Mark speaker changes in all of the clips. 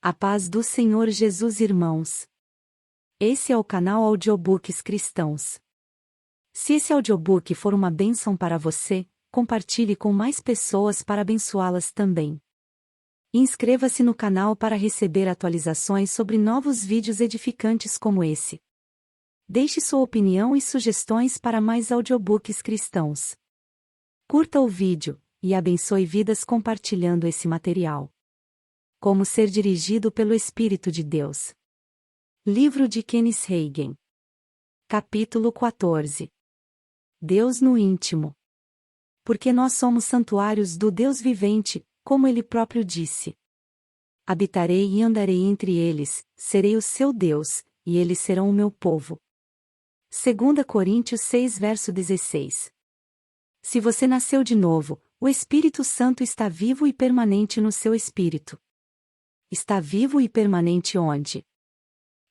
Speaker 1: A paz do Senhor Jesus, irmãos. Esse é o canal Audiobooks Cristãos. Se esse audiobook for uma bênção para você, compartilhe com mais pessoas para abençoá-las também. Inscreva-se no canal para receber atualizações sobre novos vídeos edificantes como esse. Deixe sua opinião e sugestões para mais audiobooks cristãos. Curta o vídeo e abençoe vidas compartilhando esse material. Como ser dirigido pelo Espírito de Deus. Livro de Kenneth Hagin. Capítulo 14. Deus no íntimo. Porque nós somos santuários do Deus vivente, como ele próprio disse. Habitarei e andarei entre eles, serei o seu Deus, e eles serão o meu povo. 2 Coríntios 6 verso 16. Se você nasceu de novo, o Espírito Santo está vivo e permanente no seu espírito. Está vivo e permanente onde?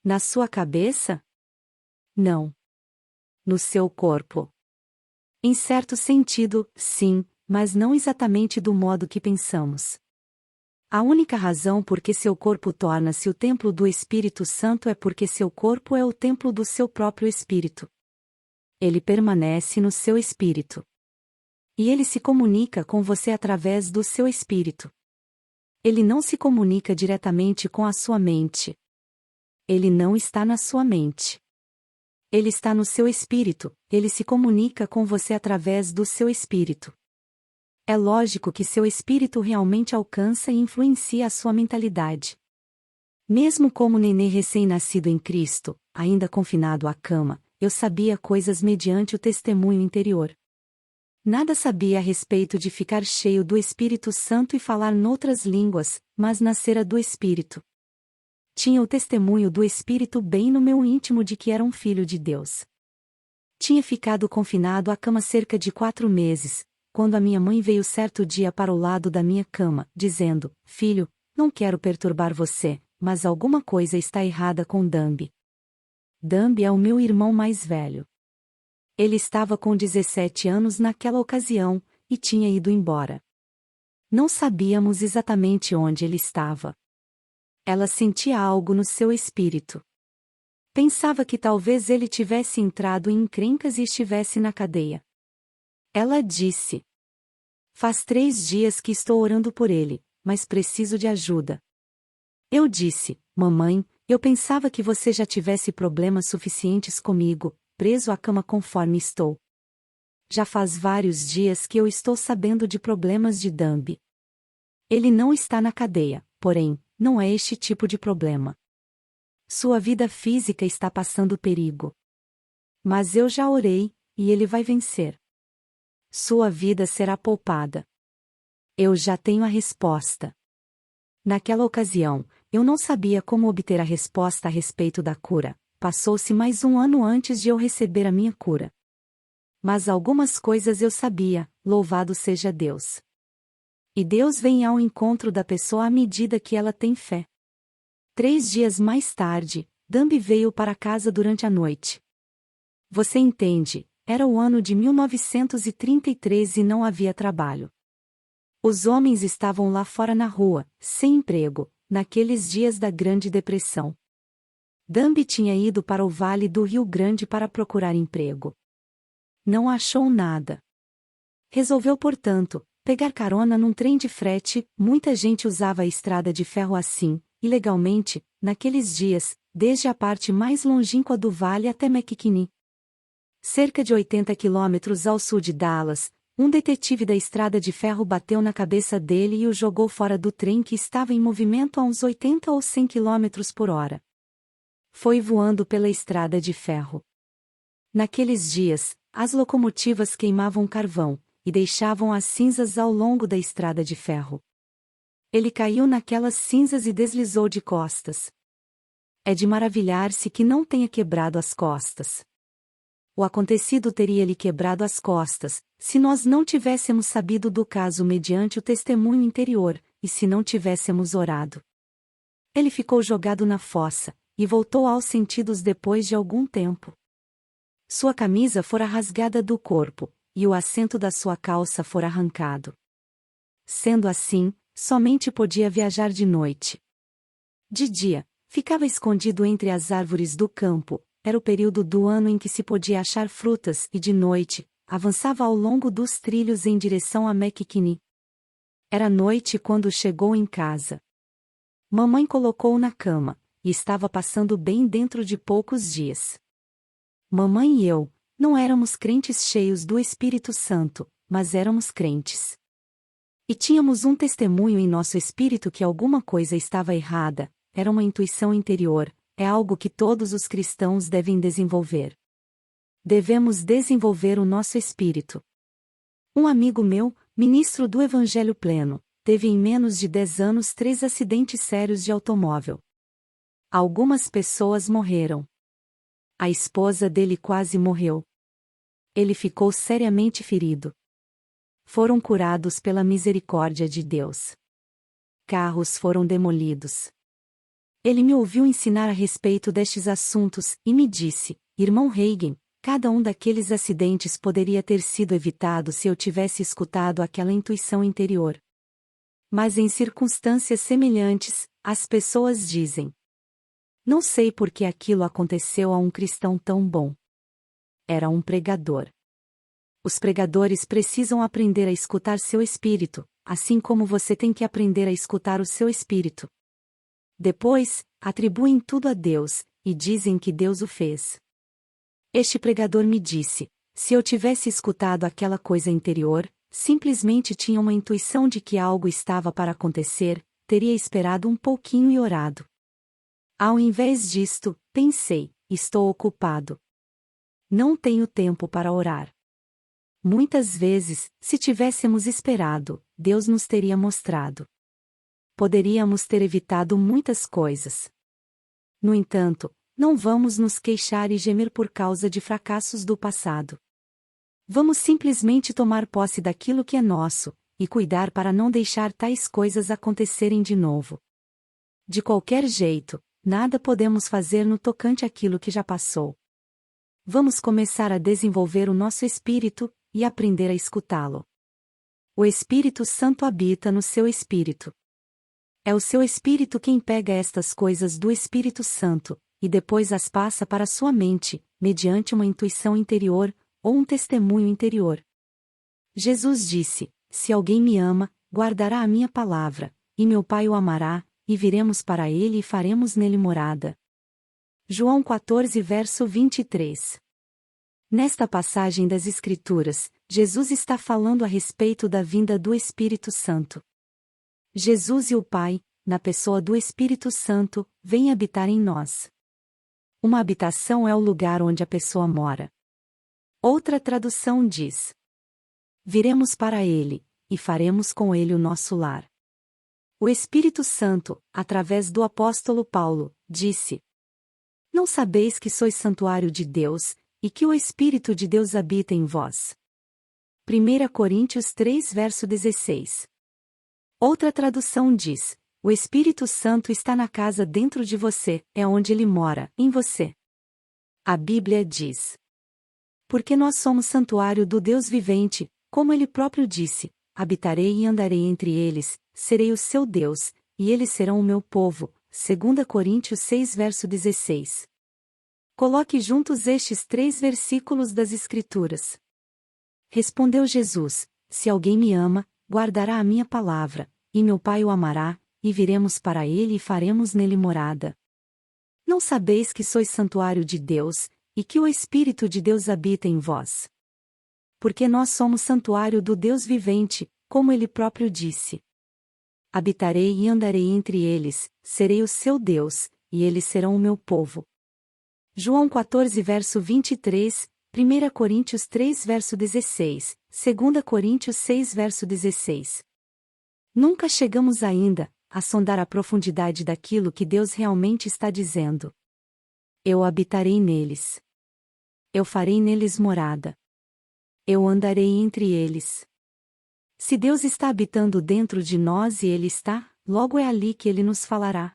Speaker 1: Na sua cabeça? Não. No seu corpo. Em certo sentido, sim, mas não exatamente do modo que pensamos. A única razão por que seu corpo torna-se o templo do Espírito Santo é porque seu corpo é o templo do seu próprio espírito. Ele permanece no seu espírito. E ele se comunica com você através do seu espírito. Ele não se comunica diretamente com a sua mente. Ele não está na sua mente. Ele está no seu espírito, ele se comunica com você através do seu espírito. É lógico que seu espírito realmente alcança e influencia a sua mentalidade. Mesmo como nenê recém-nascido em Cristo, ainda confinado à cama, eu sabia coisas mediante o testemunho interior. Nada sabia a respeito de ficar cheio do Espírito Santo e falar noutras línguas, mas nascera do Espírito. Tinha o testemunho do Espírito bem no meu íntimo de que era um filho de Deus. Tinha ficado confinado à cama cerca de 4 meses, quando a minha mãe veio certo dia para o lado da minha cama, dizendo: "Filho, não quero perturbar você, mas alguma coisa está errada com Dambi." Dambi é o meu irmão mais velho. Ele estava com 17 anos naquela ocasião, e tinha ido embora. Não sabíamos exatamente onde ele estava. Ela sentia algo no seu espírito. Pensava que talvez ele tivesse entrado em encrencas e estivesse na cadeia. Ela disse: "Faz 3 dias que estou orando por ele, mas preciso de ajuda." Eu disse: "Mamãe, eu pensava que você já tivesse problemas suficientes comigo, preso à cama conforme estou. Já faz vários dias que eu estou sabendo de problemas de Dambi. Ele não está na cadeia, porém, não é este tipo de problema. Sua vida física está passando perigo. Mas eu já orei, e ele vai vencer. Sua vida será poupada. Eu já tenho a resposta." Naquela ocasião, eu não sabia como obter a resposta a respeito da cura. Passou-se mais 1 ano antes de eu receber a minha cura. Mas algumas coisas eu sabia, louvado seja Deus. E Deus vem ao encontro da pessoa à medida que ela tem fé. 3 dias mais tarde, Dambi veio para casa durante a noite. Você entende, era o ano de 1933 e não havia trabalho. Os homens estavam lá fora na rua, sem emprego, naqueles dias da Grande Depressão. Dambi tinha ido para o Vale do Rio Grande para procurar emprego. Não achou nada. Resolveu, portanto, pegar carona num trem de frete. Muita gente usava a estrada de ferro assim, ilegalmente, naqueles dias, desde a parte mais longínqua do vale até McKinney. Cerca de 80 quilômetros ao sul de Dallas, um detetive da estrada de ferro bateu na cabeça dele e o jogou fora do trem que estava em movimento a uns 80 ou 100 quilômetros por hora. Foi voando pela estrada de ferro. Naqueles dias, as locomotivas queimavam carvão, e deixavam as cinzas ao longo da estrada de ferro. Ele caiu naquelas cinzas e deslizou de costas. É de maravilhar-se que não tenha quebrado as costas. O acontecido teria lhe quebrado as costas, se nós não tivéssemos sabido do caso mediante o testemunho interior, e se não tivéssemos orado. Ele ficou jogado na fossa, e voltou aos sentidos depois de algum tempo. Sua camisa fora rasgada do corpo, e o assento da sua calça fora arrancado. Sendo assim, somente podia viajar de noite. De dia, ficava escondido entre as árvores do campo, era o período do ano em que se podia achar frutas, e de noite, avançava ao longo dos trilhos em direção a Mequinni. Era noite quando chegou em casa. Mamãe colocou-o na cama, e estava passando bem dentro de poucos dias. Mamãe e eu, não éramos crentes cheios do Espírito Santo, mas éramos crentes. E tínhamos um testemunho em nosso espírito que alguma coisa estava errada, era uma intuição interior, é algo que todos os cristãos devem desenvolver. Devemos desenvolver o nosso espírito. Um amigo meu, ministro do Evangelho Pleno, teve em menos de 10 anos 3 acidentes sérios de automóvel. Algumas pessoas morreram. A esposa dele quase morreu. Ele ficou seriamente ferido. Foram curados pela misericórdia de Deus. Carros foram demolidos. Ele me ouviu ensinar a respeito destes assuntos, e me disse, irmão Reagan, cada um daqueles acidentes poderia ter sido evitado se eu tivesse escutado aquela intuição interior. Mas em circunstâncias semelhantes, as pessoas dizem: não sei por que aquilo aconteceu a um cristão tão bom. Era um pregador. Os pregadores precisam aprender a escutar seu espírito, assim como você tem que aprender a escutar o seu espírito. Depois, atribuem tudo a Deus, e dizem que Deus o fez. Este pregador me disse: se eu tivesse escutado aquela coisa interior, simplesmente tinha uma intuição de que algo estava para acontecer, teria esperado um pouquinho e orado. Ao invés disto, pensei: estou ocupado. Não tenho tempo para orar. Muitas vezes, se tivéssemos esperado, Deus nos teria mostrado. Poderíamos ter evitado muitas coisas. No entanto, não vamos nos queixar e gemer por causa de fracassos do passado. Vamos simplesmente tomar posse daquilo que é nosso, e cuidar para não deixar tais coisas acontecerem de novo. De qualquer jeito, nada podemos fazer no tocante àquilo que já passou. Vamos começar a desenvolver o nosso espírito, e aprender a escutá-lo. O Espírito Santo habita no seu espírito. É o seu espírito quem pega estas coisas do Espírito Santo, e depois as passa para sua mente, mediante uma intuição interior, ou um testemunho interior. Jesus disse: se alguém me ama, guardará a minha palavra, e meu Pai o amará, e viremos para ele e faremos nele morada. João 14 verso 23. Nesta passagem das Escrituras, Jesus está falando a respeito da vinda do Espírito Santo. Jesus e o Pai, na pessoa do Espírito Santo, vêm habitar em nós. Uma habitação é o lugar onde a pessoa mora. Outra tradução diz: viremos para ele, e faremos com ele o nosso lar. O Espírito Santo, através do apóstolo Paulo, disse: não sabeis que sois santuário de Deus, e que o Espírito de Deus habita em vós. 1 Coríntios 3 verso 16. Outra tradução diz: o Espírito Santo está na casa dentro de você, é onde ele mora, em você. A Bíblia diz: porque nós somos santuário do Deus vivente, como ele próprio disse: habitarei e andarei entre eles, serei o seu Deus, e eles serão o meu povo. 2 Coríntios 6 verso 16. Coloque juntos estes 3 versículos das Escrituras. Respondeu Jesus: se alguém me ama, guardará a minha palavra, e meu Pai o amará, e viremos para ele e faremos nele morada. Não sabeis que sois santuário de Deus, e que o Espírito de Deus habita em vós? Porque nós somos santuário do Deus vivente, como ele próprio disse: habitarei e andarei entre eles, serei o seu Deus, e eles serão o meu povo. João 14 verso 23, 1 Coríntios 3 verso 16, 2 Coríntios 6 verso 16. Nunca chegamos ainda a sondar a profundidade daquilo que Deus realmente está dizendo. Eu habitarei neles. Eu farei neles morada. Eu andarei entre eles. Se Deus está habitando dentro de nós e Ele está, logo é ali que Ele nos falará.